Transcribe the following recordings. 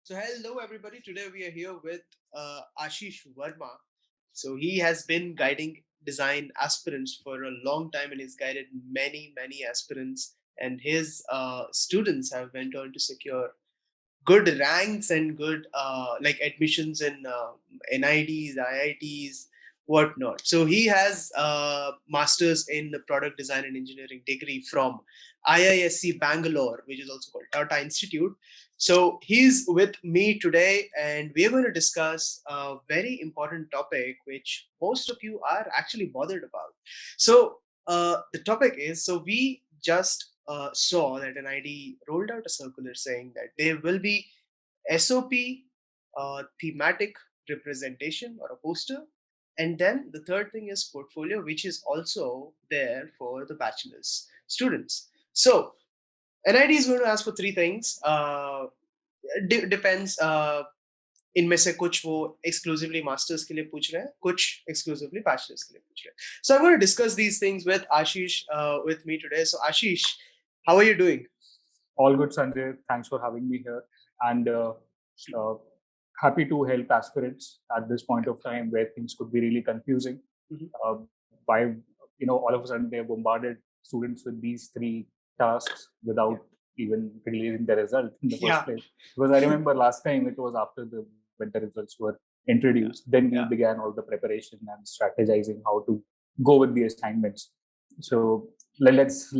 So hello everybody. Today we are here with Ashish Verma. So he has been guiding design aspirants for a long time, and he's guided many aspirants. And his students have went on to secure good ranks and good like admissions in NIDs, IITs, whatnot. So he has masters in the product design and engineering degree from IISc Bangalore, which is also called Tata Institute. So he's with me today, and we're going to discuss a very important topic, which most of you are actually bothered about. So the topic is, so we just saw that NID rolled out a circular saying that there will be SOP, thematic representation or a poster, and then the third thing is portfolio, which is also there for the bachelor's students. So NID is going to ask for three things. Depends. इनमें से कुछ वो exclusively masters के लिए पूछ रहे हैं, कुछ exclusively bachelors के लिए पूछ रहे हैं. So I'm going to discuss these things with Ashish with me today. So Ashish, how are you doing? All good, Sanjay. Thanks for having me here, and uh, happy to help aspirants at this point of time where things could be really confusing. By all of a sudden they're bombarded students with these three tasks without even releasing the result in the first place. Because I remember last time it was after when the results were introduced, then we began all the preparation and strategizing how to go with the assignments. So let's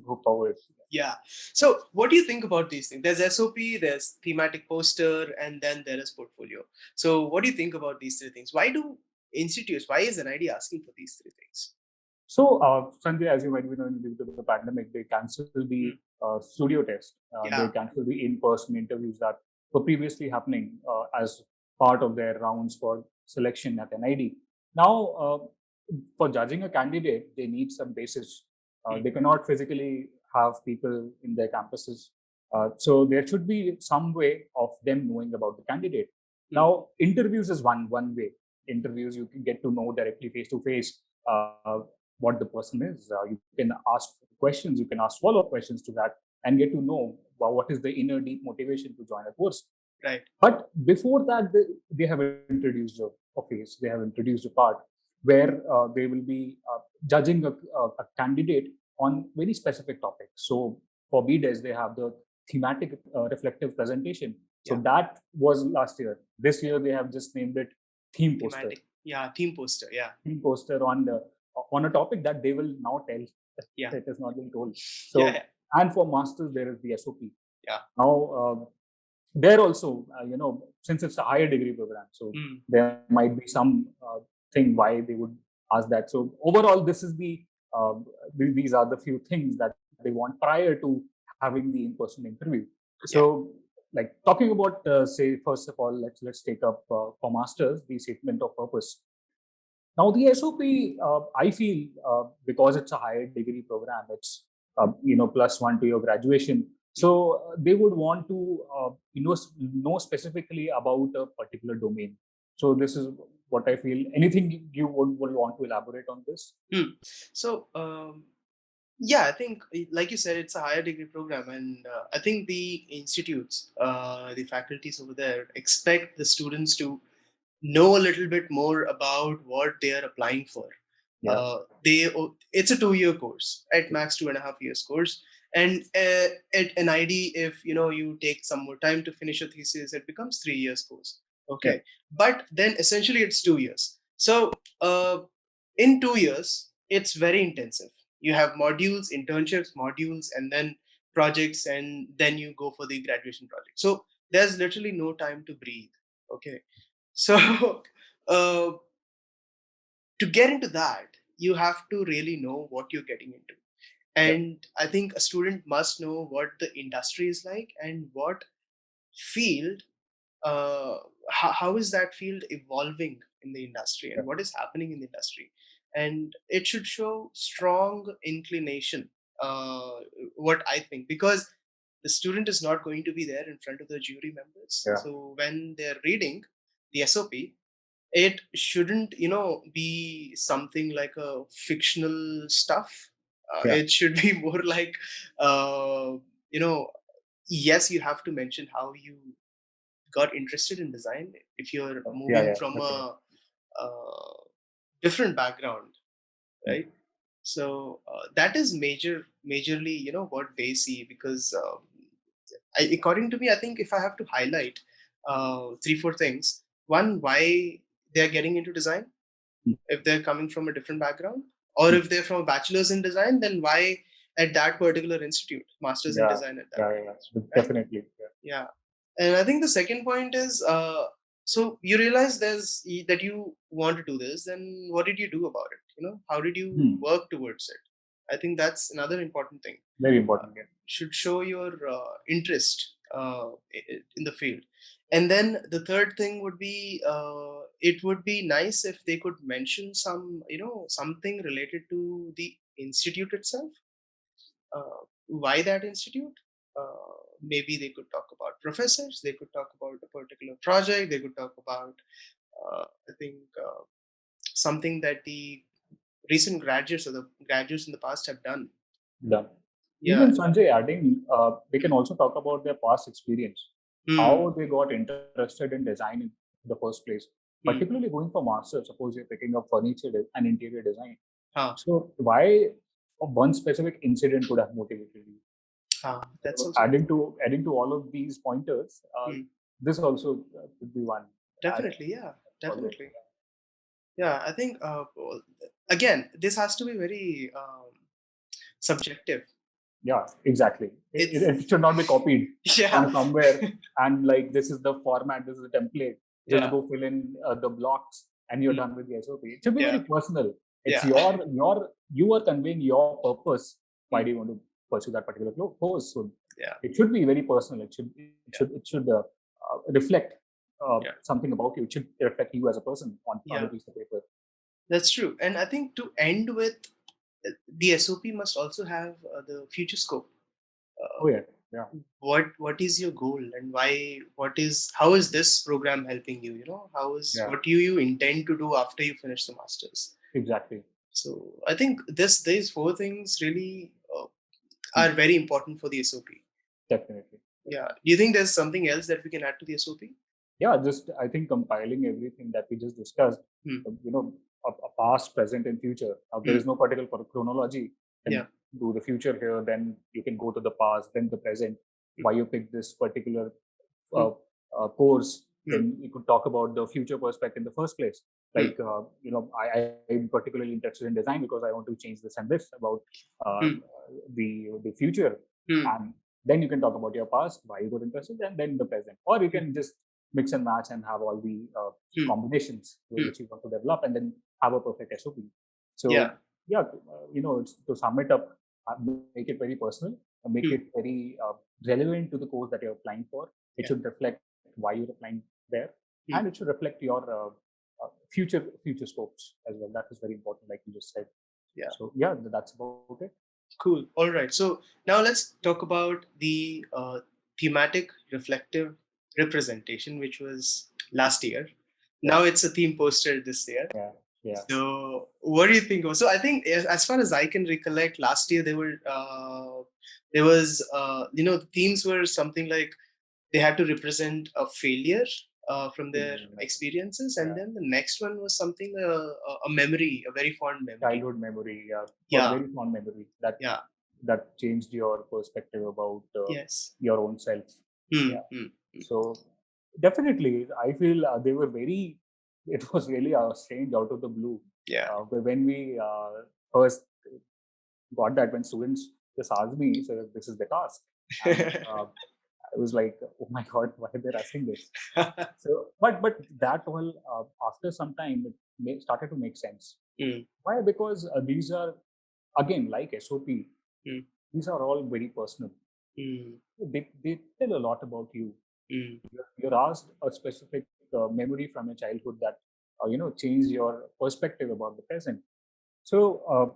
go forward. Yeah. So what do you think about these things? There's SOP, there's thematic poster, and then there is portfolio. So what do you think about these three things? Why do institutes, why is NID asking for these three things? So, Sanjay, as you might be knowing, due to the pandemic, they canceled the studio test. They canceled the in-person interviews that were previously happening as part of their rounds for selection at NID. Now, for judging a candidate, they need some basis. They cannot physically have people in their campuses. So there should be some way of them knowing about the candidate. Now, interviews is one way. Interviews, you can get to know directly face to face what the person is. You can ask questions, you can ask follow-up questions to that and get to know what is the inner deep motivation to join a course. Right. But before that, they have introduced a phase, they have introduced a part where they will be judging a candidate on very specific topics. So for B.Des, they have the thematic reflective presentation. So that was last year. This year, they have just named it theme poster. Theme poster. Theme poster on a topic that they will now tell that it is not being told. So, and for masters, there is the SOP. Now, there also, since it's a higher degree program, so there might be some thing why they would ask that. So overall, this is these are the few things that they want prior to having the in-person interview. So, like talking about, say, first of all, let's take up for masters the statement of purpose. Now, the SOP, I feel, because it's a higher degree program, it's +1 to your graduation. So they would want to know specifically about a particular domain. So this is what I feel. Anything you would want to elaborate on this? So I think, like you said, it's a higher degree program, and I think the institutes, the faculties over there expect the students to know a little bit more about what they are applying for. It's a 2-year course, at max 2.5 years course, and at NID, if you take some more time to finish your thesis, it becomes 3 years course. Okay, but then essentially it's 2 years. So in 2 years, it's very intensive. You have modules, internships, modules, and then projects, and then you go for the graduation project. So there's literally no time to breathe. Okay, so to get into that, you have to really know what you're getting into. And I think a student must know what the industry is like and what field, how is that field evolving in the industry and what is happening in the industry. And it should show strong inclination, what I think, because the student is not going to be there in front of the jury members. So when they're reading the SOP, it shouldn't be something like a fictional stuff. It should be more like yes, you have to mention how you got interested in design, if you're moving from a different background, right? So that is majorly, what they see, because according to me, I think if I have to highlight 3-4 things: one, why they're getting into design, if they're coming from a different background, or if they're from a bachelor's in design, then why at that particular institute, master's in design at that particular institute, right? Definitely. Yeah. And I think the second point is, so you realize that you want to do this, then what did you do about it? How did you work towards it? I think that's another important thing. Very important. Should show your interest in the field. And then the third thing would be, it would be nice if they could mention something related to the institute itself. Why that institute? Maybe they could talk about professors, they could talk about a particular project, they could talk about, I think, something that the recent graduates or the graduates in the past have done. Yeah. Even Sanjay, adding, they can also talk about their past experience, how they got interested in design in the first place. Particularly going for masters, suppose you're picking up furniture and interior design. So why one specific incident could have motivated you? That's so also adding to all of these pointers, this also could be one. Definitely. Yeah, I think again, this has to be very subjective. Yeah, exactly. It should not be copied from somewhere and like, this is the format, this is the template. Just go fill in the blocks and you're done with the SOP. It should be very personal. It's you are conveying your purpose. Why do you want to pursue that particular course? So it should be very personal. It should reflect something about you. It should reflect you as a person on a piece of paper. That's true. And I think to end with, the SOP must also have the future scope. What is your goal, and why? How is this program helping you? What do you intend to do after you finish the masters? Exactly. So I think these 4 things really are very important for the SOP. Definitely. Yeah. Do you think there's something else that we can add to the SOP? Yeah, just I think compiling everything that we just discussed, a past, present, and future. Now, there is no particular chronology. Do the future here, then you can go to the past, then the present. Why you pick this particular course? Then you could talk about the future perspective in the first place. Like, I'm particularly interested in design because I want to change this and this about the future. And then you can talk about your past, why you got interested, and then the present. Or you can just mix and match and have all the combinations which you want to develop, and then have a perfect SOP. So to sum it up, make it very personal, make it very relevant to the course that you're applying for. It should reflect why you're applying there, and it should reflect your future scopes as well. That is very important, like you just said. So that's about it. Cool. All right. So now let's talk about the thematic reflective representation, which was last year. Now it's a theme poster this year. So what do you think of? So I think, as far as I can recollect, last year there was the themes were something like they had to represent a failure from their experiences, and then the next one was something, a memory, a very fond memory, childhood memory, very fond memory that changed your perspective about your own self. So definitely, I feel they were very. It was really strange, out of the blue. When we first got that, when students just asked me, so this is the task. And, I was like, oh my God, why are they asking this? So, but that all after some time, it started to make sense. Why? Because these are, again, like SOP. These are all very personal. They tell a lot about you. You're asked a specific memory from your childhood that change your perspective about the present. So,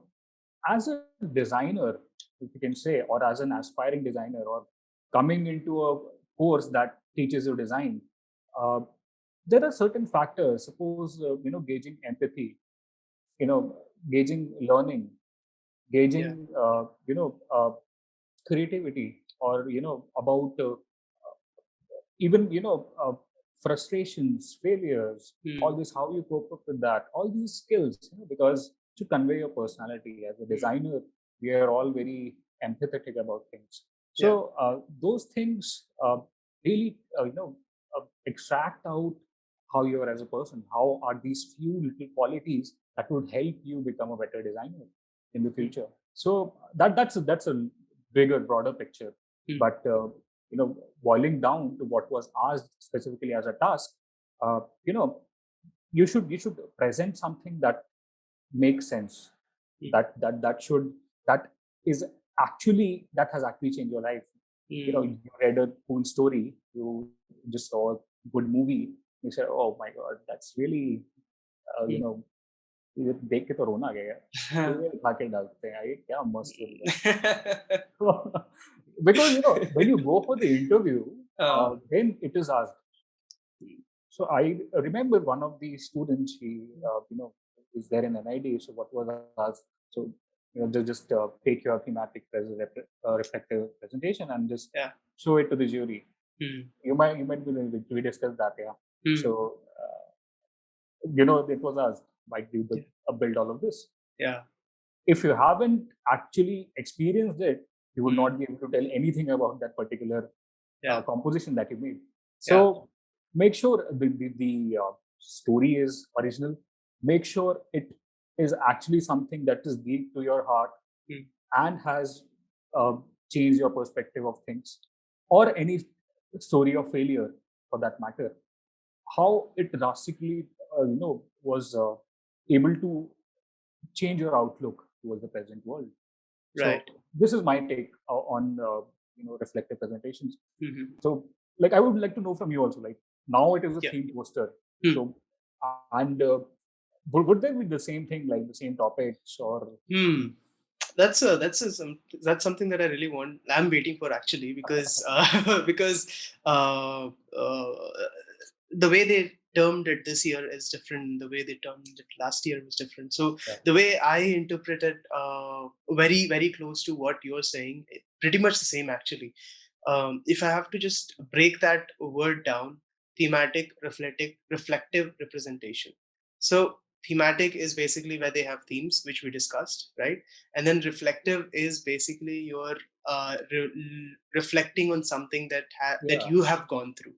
as a designer, if you can say, or as an aspiring designer, or coming into a course that teaches you design, there are certain factors. Suppose gauging empathy, gauging learning, gauging creativity, or about even frustrations, failures, all this, how you cope up with that, all these skills, because to convey your personality as a designer, we are all very empathetic about things. So those things really, extract out how you are as a person. How are these few little qualities that would help you become a better designer in the future? So that's a bigger, broader picture. But boiling down to what was asked specifically as a task, uh, you know, you should present something that makes sense. That is actually, that has actually changed your life. You read a cool story, you just saw a good movie, you said, oh my god, that's really ये देख के तो रोना आ गया यार, ये खा के डालते हैं, ये क्या मस्त story है. Because when you go for the interview, then it is asked. So I remember one of the students, he is there in NID. So what was asked? So just take your thematic reflective presentation and just show it to the jury. You might be, we discussed that, So it was asked, might you build all of this? If you haven't actually experienced it, you will not be able to tell anything about that particular composition that you made. So make sure the story is original. Make sure it is actually something that is deep to your heart and has changed your perspective of things, or any story of failure for that matter. How it drastically, was able to change your outlook towards the present world. Right. So this is my take on reflective presentations. So, like, I would like to know from you also. Like, now it is a theme poster. So, and would there be the same thing, like the same topics, or? That's something that I really want. I'm waiting for, actually, because the way they termed it this year is different. The way they termed it last year was different. So the way I interpret it, very, very close to what you're saying, pretty much the same, actually. If I have to just break that word down: thematic, reflective representation. So thematic is basically where they have themes, which we discussed, right? And then reflective is basically your reflecting on something that that you have gone through,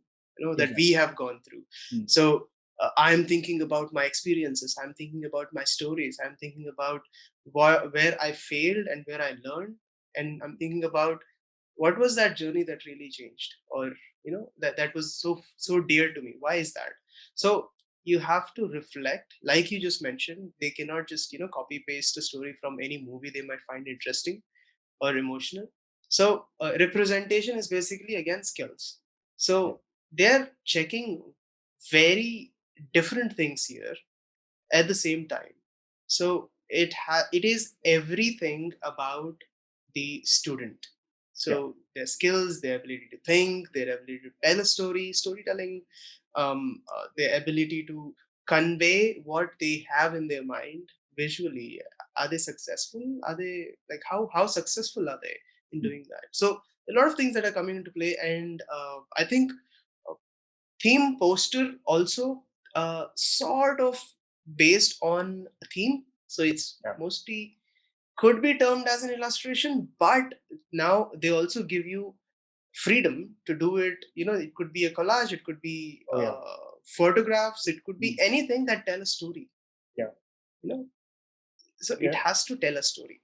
that we have gone through. So I'm thinking about my experiences, I'm thinking about my stories, I'm thinking about where I failed and where I learned, and I'm thinking about what was that journey that really changed, or that was so dear to me. Why is that? So you have to reflect, like you just mentioned. They cannot just copy paste a story from any movie they might find interesting or emotional. So representation is basically, again, skills. So they're checking very different things here at the same time. So it is everything about the student. So their skills, their ability to think, their ability to tell a story, storytelling, their ability to convey what they have in their mind visually. Are they successful? Are they, like, how successful are they in doing that? So a lot of things that are coming into play, and I think uh, theme poster also sort of based on a theme. So it's mostly could be termed as an illustration, but now they also give you freedom to do it. It could be a collage, it could be photographs, it could be anything that tell a story. So it has to tell a story.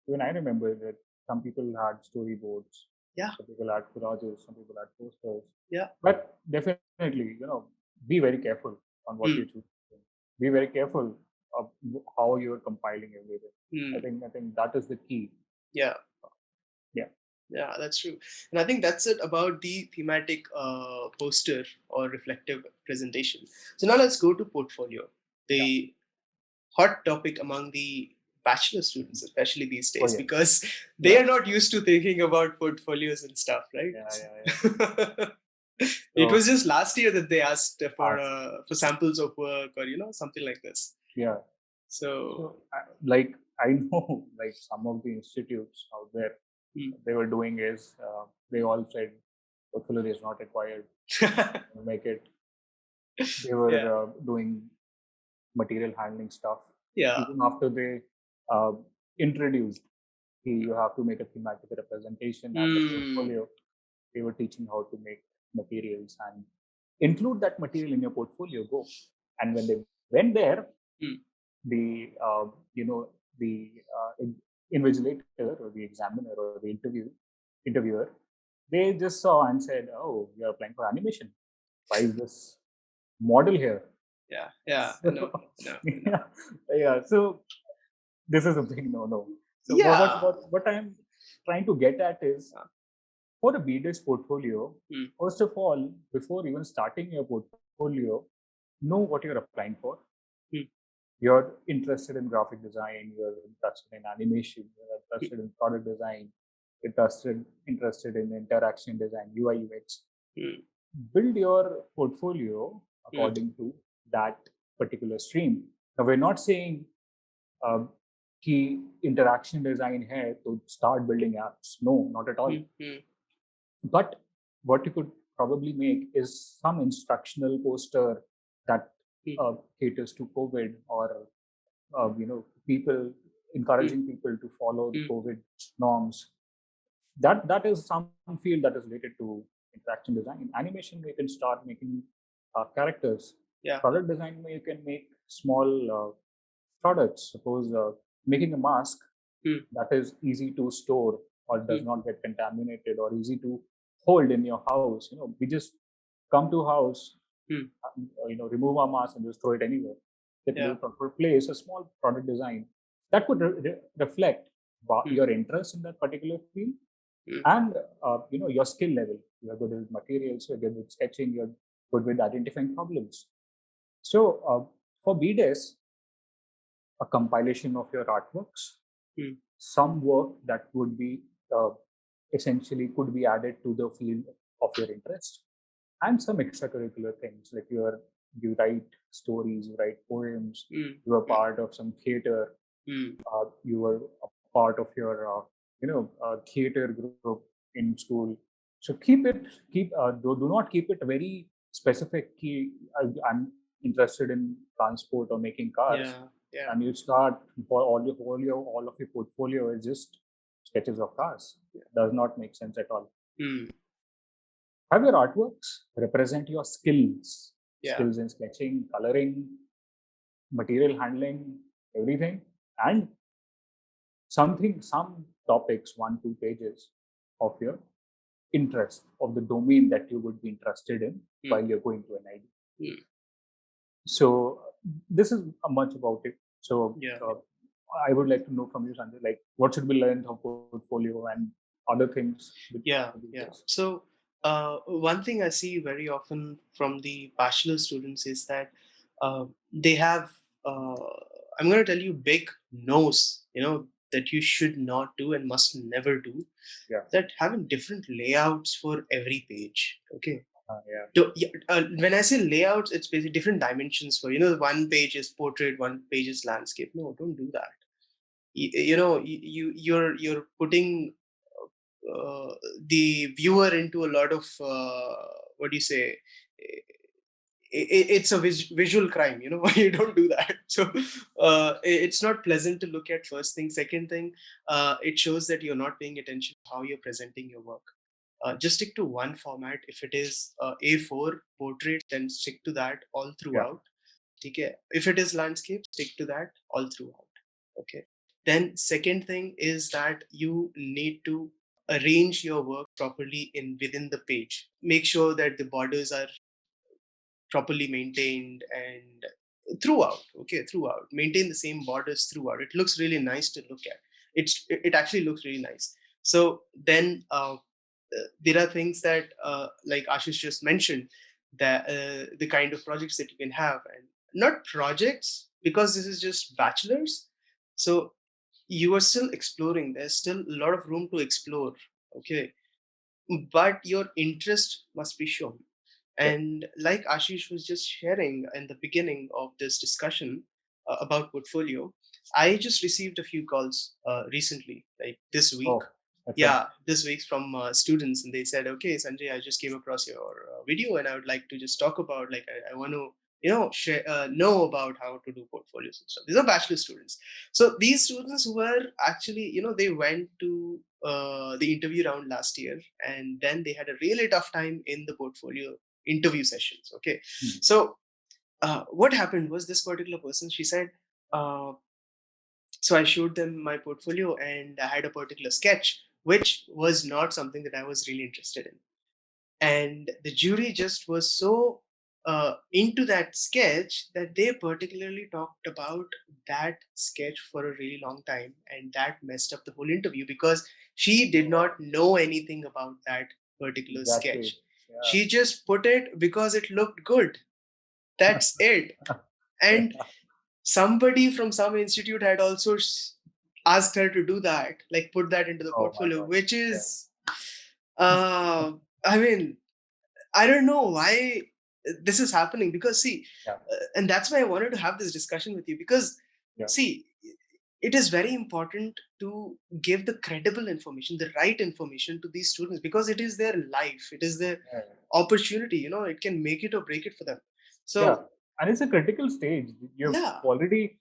Even I remember that some people had storyboards, some people had collages, some people had posters. But definitely, be very careful on what you choose. Be very careful of how you're compiling everything. I think that is the key. Yeah, that's true. And I think that's it about the thematic poster or reflective presentation. So now let's go to portfolio, the hot topic among the bachelor students, especially these days, because they are not used to thinking about portfolios and stuff, right? It was just last year that they asked for samples of work, or something like this. So like, I know, like, some of the institutes out there, they were doing is they all said portfolio is not required. Make it They were doing material handling stuff. Even after they introduced, you have to make a thematic representation and a portfolio. They were teaching how to make materials and include that material in your portfolio. Go. And when they went there, the the invigilator or the examiner or the interviewer, they just saw and said, "Oh, you're applying for animation. Why is this model here?" So, no. Yeah. So this is a big no. So what I'm trying to get at is, for a B.Des portfolio, first of all, before even starting your portfolio, know what you're applying for. You're interested in graphic design, you're interested in animation, you're interested in product design, interested in interaction design, UI UX. Build your portfolio according to that particular stream. Now, we're not saying key interaction design here to start building apps. No, not at all. But what you could probably make is some instructional poster that caters to COVID, or people, encouraging people to follow the COVID norms. That is some field that is related to interaction design. Animation, you can start making characters. Product design, you can make small products. Suppose making a mask that is easy to store or does not get contaminated, or easy to hold in your house. We just come to house, remove our mask and just throw it anywhere. Get to a proper place. A small product design that could reflect your interest in that particular field, and your skill level. You're good with materials, you're good with sketching, you're good with identifying problems. So for B.Des, a compilation of your artworks, some work that would be essentially could be added to the field of your interest, and some extracurricular things like you write stories, you write poems, you are part of some theater, you were a part of your theater group in school. So do not keep it very specific. I'm interested in transport or making cars, and you start for all of your portfolio is just sketches of cars. Does not make sense at all. Have your artworks represent your skills in sketching, coloring, material handling, everything, and some topics, 1-2 pages of your interest, of the domain that you would be interested in while you're going to NID. So this is much about it. So I would like to know from you, Sanjay, like what should be learned of portfolio and other things. So one thing I see very often from the bachelor students is that they have I'm going to tell you big no's, that you should not do and must never do. That having different layouts for every page. Okay. When I say layouts, it's basically different dimensions for, one page is portrait, one page is landscape. No, don't do that. You're putting the viewer into a lot of what do you say, it's a visual crime. You don't do that. So it's not pleasant to look at. First thing. Second thing, it shows that you're not paying attention to how you're presenting your work. Just stick to one format. If it is A4 portrait, then stick to that all throughout. Okay. If it is landscape, stick to that all throughout. Okay. Then second thing is that you need to arrange your work properly within the page. Make sure that the borders are properly maintained and throughout. Maintain the same borders throughout. It looks really nice to look at. It actually looks really nice. So then there are things that like Ashish just mentioned, that the kind of projects that you can have, and not projects, because this is just bachelors. So you are still exploring. There's still a lot of room to explore. Okay. But your interest must be shown. And like Ashish was just sharing in the beginning of this discussion about portfolio, I just received a few calls recently, like this week. this week's from students, and they said, okay, Sanjay, I just came across your video, and I would like to just talk about, like, I want to share, know about how to do portfolios and stuff. These are bachelor students. So these students were actually, they went to the interview round last year, and then they had a really tough time in the portfolio interview sessions. Okay. So what happened was, this particular person, she said, so I showed them my portfolio, and I had a particular sketch which was not something that I was really interested in. And the jury just was so into that sketch that they particularly talked about that sketch for a really long time, and that messed up the whole interview because she did not know anything about that particular sketch. She just put it because it looked good. That's it. And somebody from some institute had also asked her to do that, like put that into the portfolio, which is, I mean, I don't know why this is happening, because see, and that's why I wanted to have this discussion with you, because see, it is very important to give the credible information, the right information to these students, because it is their life, it is their opportunity, it can make it or break it for them. So and it's a critical stage. You've already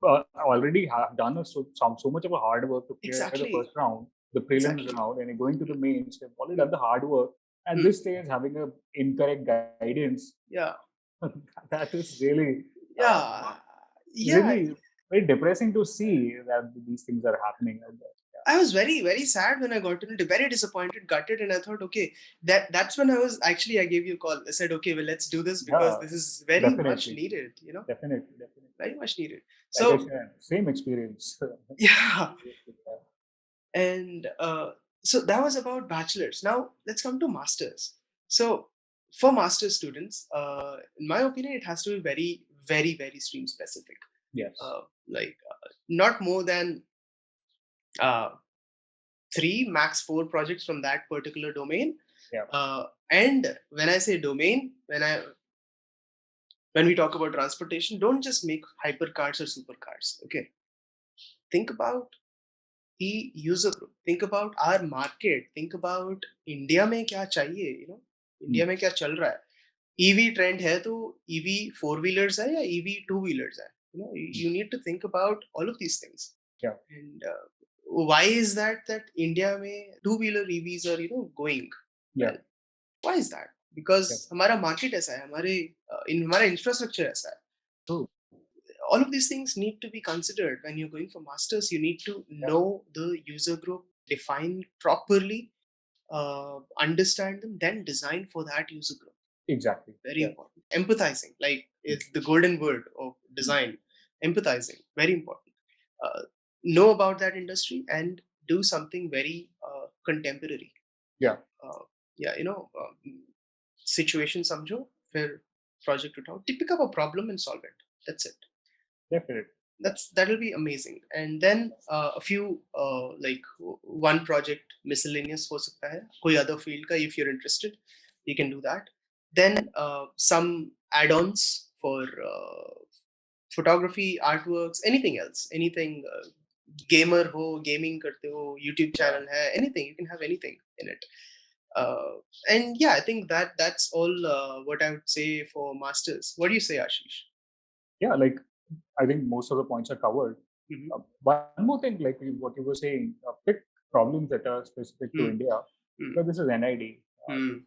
have done so much of a hard work to clear the first round, the prelims round, and you're going to the mains. You've already done the hard work, and this stage having a incorrect guidance. That is really really very depressing to see that these things are happening out there. I was very, very sad when I got to it, very disappointed, gutted, and I thought, okay, that's when I gave you a call. I said, okay, well, let's do this, because this is very much needed, Definitely. Very much needed. So same experience. Yeah. And so that was about bachelors. Now let's come to masters. So for master's students, in my opinion, it has to be very, very, very stream specific. Yes. Not more than 3, max 4 projects from that particular domain. And when I say domain, when we talk about transportation, don't just make hypercars or supercars. Okay. Think about the user group. Think about our market. Think about India में क्या चाहिए, India में क्या चल रहा है. EV trend है तो EV 4-wheelers है या EV 2-wheelers है. You need to think about all of these things. And why is that India में 2-wheeler EVs are going well? Why is that? Because हमारा market ऐसा है, हमारा infrastructure ऐसा है. True. All of these things need to be considered when you're going for masters. You need to know the user group, define properly, understand them, then design for that user group. Exactly. Very important. Empathizing, like, it's the golden word of design. Empathizing, very important. Know about that industry and do something very contemporary. Situation समझो, फिर project उठाओ, pick up a problem and solve it. That's it. Definitely. That'll be amazing. And then a few like one project miscellaneous हो सकता है, कोई other field का, if you're interested, you can do that. Then some add-ons for photography, artworks, anything else, anything. Gamer ho, gaming karte ho, YouTube channel hai, anything, you can have anything in it. And yeah, I think that's all what I would say for masters. What do you say, Ashish? Yeah, like I think most of the points are covered. One more thing, like what you were saying, pick problems that are specific to India. Because this is NID, this is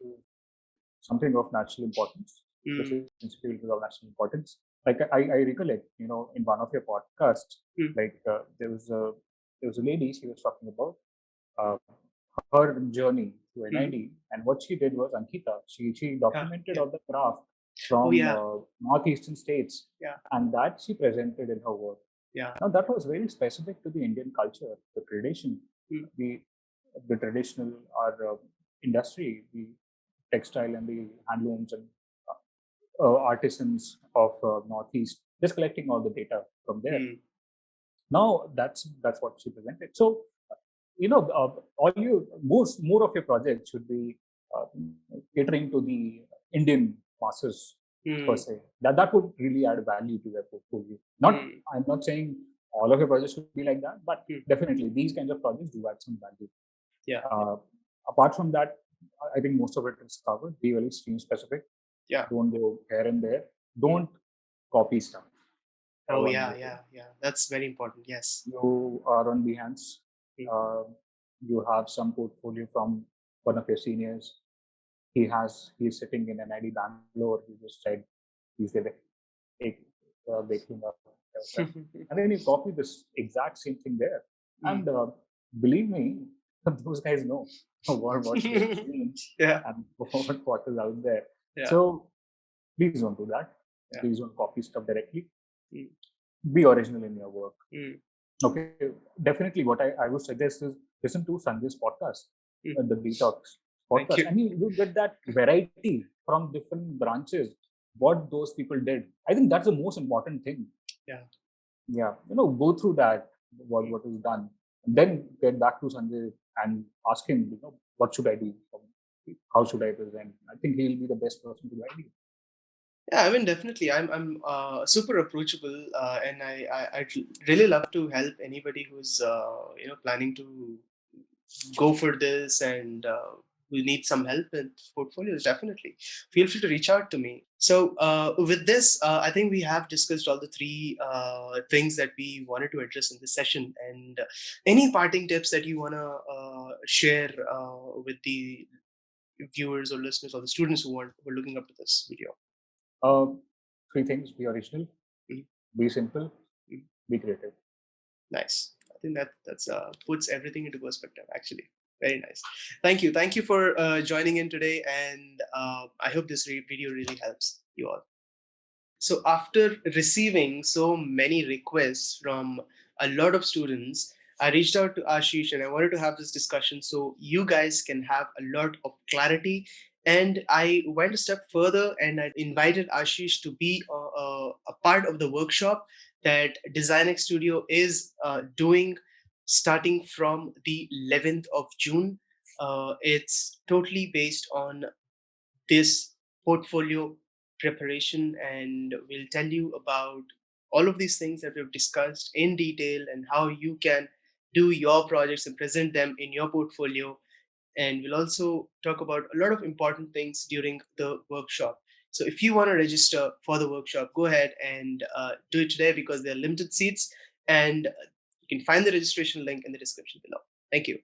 something of national importance. This is field of national importance. Like I recollect, in one of your podcasts, like there was a lady, she was talking about her journey to NID, and what she did was, Ankita, she documented all the craft from northeastern states, and that she presented in her work. Now that was very specific to the Indian culture, the tradition, the traditional our industry, the textile and the handlooms and artisans of Northeast, just collecting all the data from there. Now that's what she presented. So more of your projects should be catering to the Indian masses per se. That would really add value to their portfolio. I'm not saying all of your projects should be like that, but definitely these kinds of projects do add some value. Yeah. Apart from that, I think most of it is covered. Be very stream specific. Yeah. Don't go here and there. Don't copy stuff. Oh yeah. That's very important. Yes. You are on Behance. You have some portfolio from one of your seniors. He's sitting in NID Bangalore. He just said he's there. Waking up. And then you copy this exact same thing there. And believe me, those guys know what and what is out there. Yeah. So please don't do that. Yeah. Please don't copy stuff directly. Be original in your work. Okay, definitely. What I would suggest is listen to Sanjay's podcast, the Detox podcast. I mean, you get that variety from different branches, what those people did. I think that's the most important thing. Yeah. Go through that, what is done, and then get back to Sanjay and ask him, what should I do? How should I present? I think he'll be the best person to guide you. Yeah, I mean, definitely. I'm super approachable, and I'd really love to help anybody who's planning to go for this and who need some help with portfolios. Definitely, feel free to reach out to me. So with this, I think we have discussed all the three things that we wanted to address in this session. And any parting tips that you want to share with the viewers or listeners or the students who are looking up to this video? Three things: be original, be simple, be creative. Nice. I think that's puts everything into perspective. Actually, very nice. Thank you for joining in today, and I hope this video really helps you all. So after receiving so many requests from a lot of students, I reached out to Ashish and I wanted to have this discussion so you guys can have a lot of clarity. And I went a step further and I invited Ashish to be a part of the workshop that Designex Studio is doing starting from the 11th of June. It's totally based on this portfolio preparation, and we'll tell you about all of these things that we've discussed in detail and how you can do your projects and present them in your portfolio. And we'll also talk about a lot of important things during the workshop. So if you want to register for the workshop, go ahead and do it today because there are limited seats, and you can find the registration link in the description below. Thank you.